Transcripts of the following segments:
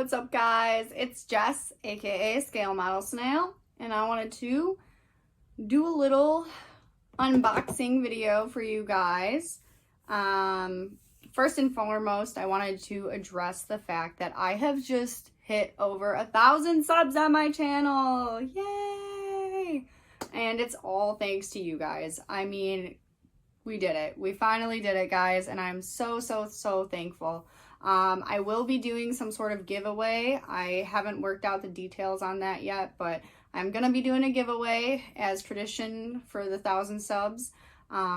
what's up guys? It's Jess, aka Scale Model Snail, and I wanted to do a little unboxing video for you guys. First and foremost, I wanted to address the fact that I have just hit over 1,000 subs on my channel. Yay! And it's all thanks to you guys. I mean, we did it. We finally did it, guys, and I'm so thankful. I will be doing some sort of giveaway. I haven't worked out the details on that yet, but I'm gonna be doing a giveaway as tradition for the 1,000 subs.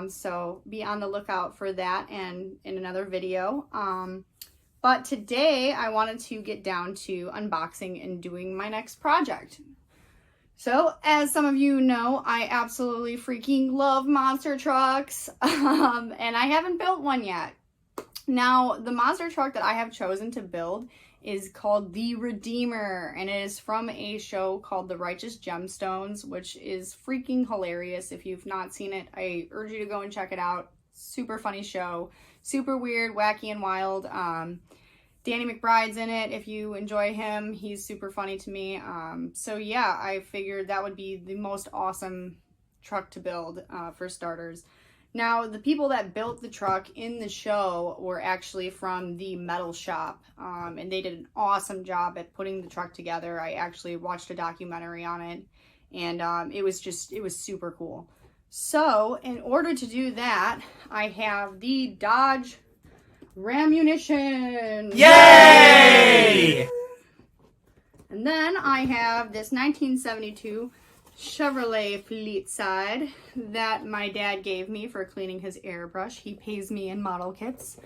So be on the lookout for that and in another video. But today I wanted to get down to unboxing and doing my next project. So, as some of you know, I absolutely freaking love monster trucks, and I haven't built one yet. Now, the monster truck that I have chosen to build is called the Redeemer, and it is from a show called The Righteous Gemstones, which is freaking hilarious. If you've not seen it, I urge you to go and check it out. Super funny show, super weird, wacky, and wild. Danny McBride's in it. If you enjoy him, he's super funny to me. So yeah, I figured that would be the most awesome truck to build for starters. Now, the people that built the truck in the show were actually from the metal shop, and they did an awesome job at putting the truck together. I actually watched a documentary on it, and it was super cool. So, in order to do that, I have the Dodge Ramunition. Yay! And then I have this 1972 Chevrolet Fleetside that my dad gave me for cleaning his airbrush. He pays me in model kits.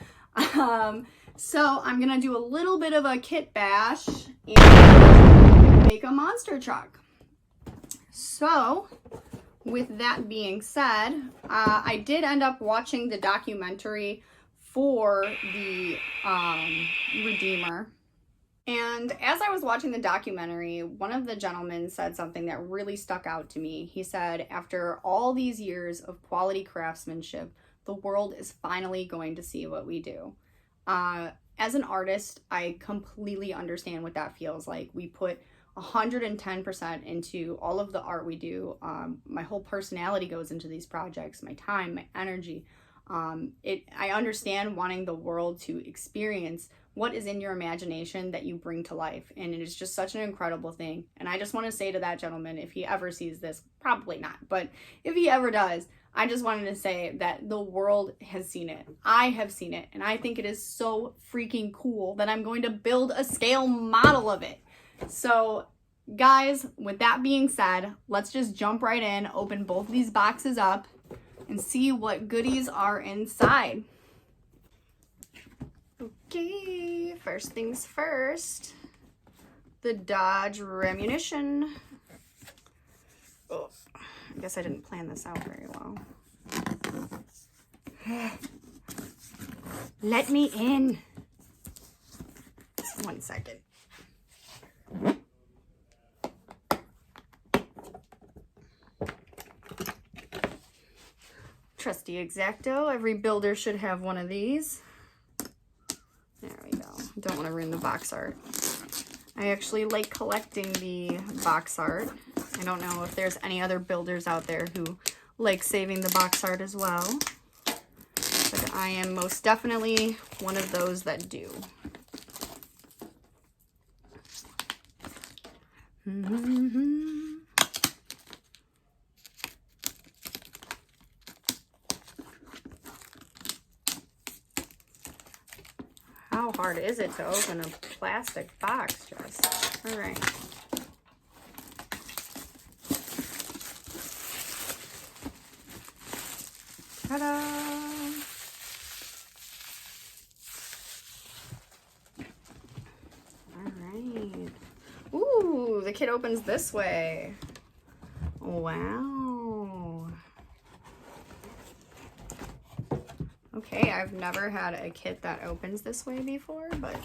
So I'm gonna do a little bit of a kit bash and make a monster truck. So with that being said, I did end up watching the documentary for the Redeemer. And as I was watching the documentary, one of the gentlemen said something that really stuck out to me. He said, after all these years of quality craftsmanship, the world is finally going to see what we do. As an artist, I completely understand what that feels like. We put 110% into all of the art we do. My whole personality goes into these projects, my time, my energy. I understand wanting the world to experience what is in your imagination that you bring to life, and it is just such an incredible thing. And I just want to say to that gentleman, if he ever sees this, probably not, but if he ever does, I just wanted to say that the world has seen it. I have seen it, and I think it is so freaking cool that I'm going to build a scale model of it. So guys, with that being said, let's just jump right in, open both of these boxes up, and see what goodies are inside. Okay, first things first, the Dodge Ramunition. Oh, I guess I didn't plan this out very well. Let me in. 1 second. Trusty X-Acto. Every builder should have one of these. There we go. Don't want to ruin the box art. I actually like collecting the box art. I don't know if there's any other builders out there who like saving the box art as well, but I am most definitely one of those that do. How hard is it to open a plastic box, Jess? All right. Ta-da! All right. Ooh, the kit opens this way. Wow. Okay, I've never had a kit that opens this way before, but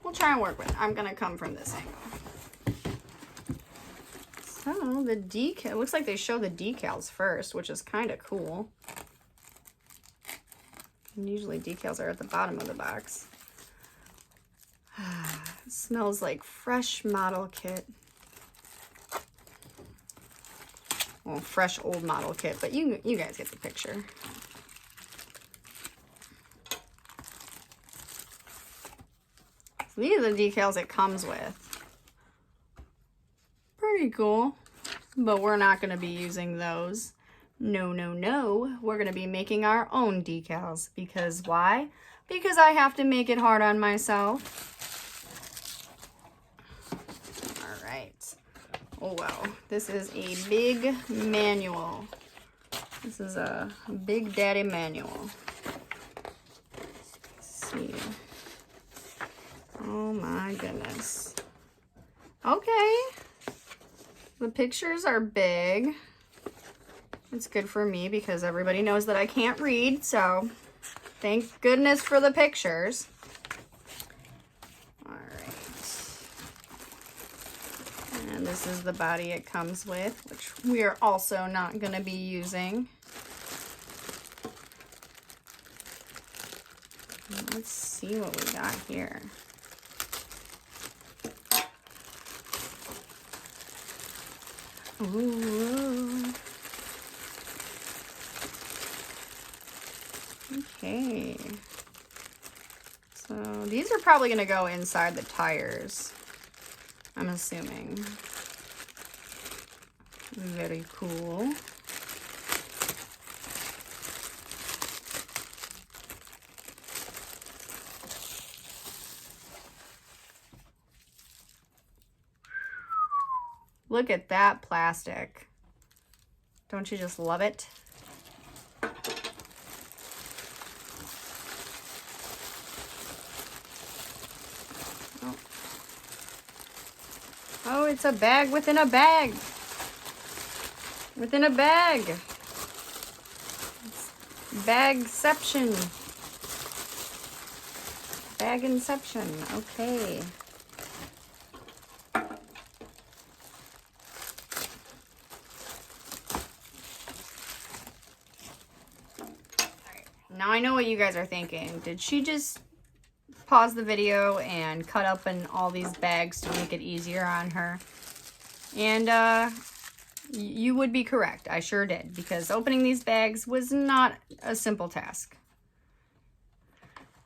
we'll try and work with it. I'm gonna come from this angle. So the decal, it looks like they show the decals first, which is kind of cool. And usually decals are at the bottom of the box. It smells like fresh model kit. Well, fresh old model kit, but you guys get the picture. So these are the decals it comes with. Pretty cool, but we're not going to be using those. No, no, no. We're going to be making our own decals. Because why? Because I have to make it hard on myself. All right. Oh, wow. This is a big manual. This is a big daddy manual. Let's see. Oh my goodness. Okay. The pictures are big. It's good for me because everybody knows that I can't read, so thank goodness for the pictures. All right. And this is the body it comes with, which we are also not going to be using. Let's see what we got here. Ooh. Okay. So these are probably going to go inside the tires, I'm assuming. Very cool. Look at that plastic. Don't you just love it? Oh, oh, it's a bag within a bag. Within a bag. Bagception. Baginception. Okay. Now I know what you guys are thinking. Did she just pause the video and cut up in all these bags to make it easier on her? And you would be correct. I sure did, because opening these bags was not a simple task.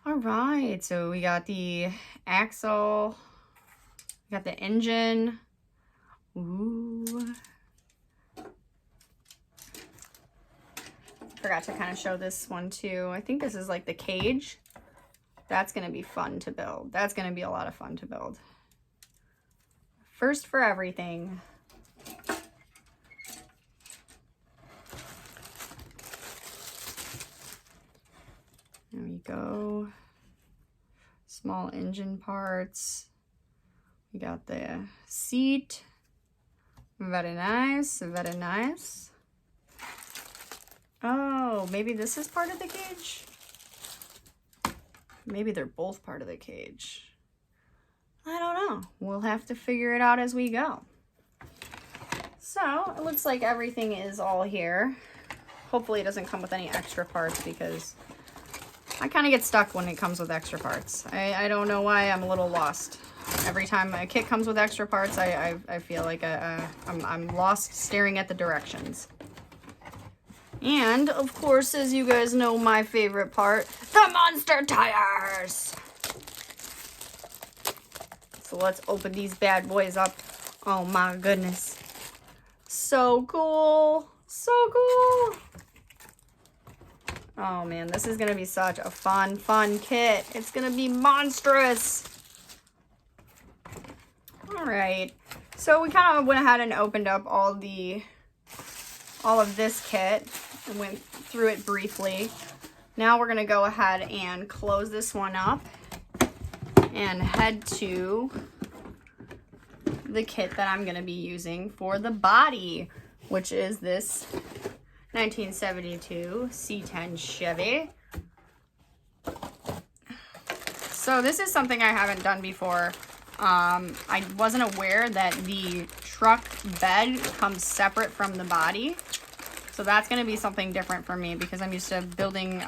All right, so we got the axle, we got the engine. Ooh. Forgot to kind of show this one too. I think this is like the cage. That's going to be fun to build. That's going to be a lot of fun to build. First for everything. There we go. Small engine parts. We got the seat. Very nice, very nice. Oh, maybe this is part of the cage? Maybe they're both part of the cage. I don't know. We'll have to figure it out as we go. So, it looks like everything is all here. Hopefully it doesn't come with any extra parts because I kind of get stuck when it comes with extra parts. I don't know why, I'm a little lost. Every time a kit comes with extra parts, I feel like I'm lost staring at the directions. And, of course, as you guys know, my favorite part, the monster tires! So let's open these bad boys up. Oh my goodness. So cool. So cool. Oh man, this is going to be such a fun kit. It's going to be monstrous. Alright. So we kind of went ahead and opened up all of this kit and went through it briefly. Now we're going to go ahead and close this one up and head to the kit that I'm going to be using for the body, which is this 1972 C10 Chevy. So this is something I haven't done before. I wasn't aware that the truck bed comes separate from the body. So that's going to be something different for me because I'm used to building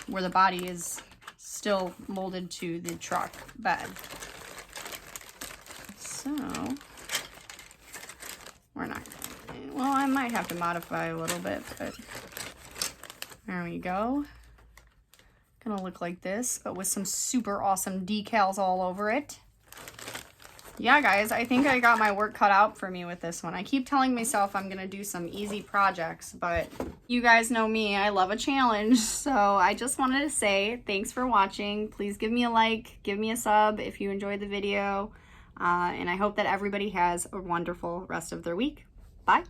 where the body is still molded to the truck bed. So, we're not, well, I might have to modify a little bit, but there we go. Gonna look like this, but with some super awesome decals all over it. Yeah, guys, I think I got my work cut out for me with this one. I keep telling myself I'm gonna do some easy projects, but you guys know me, I love a challenge. So I just wanted to say thanks for watching. Please give me a like, give me a sub if you enjoyed the video. And I hope that everybody has a wonderful rest of their week. Bye.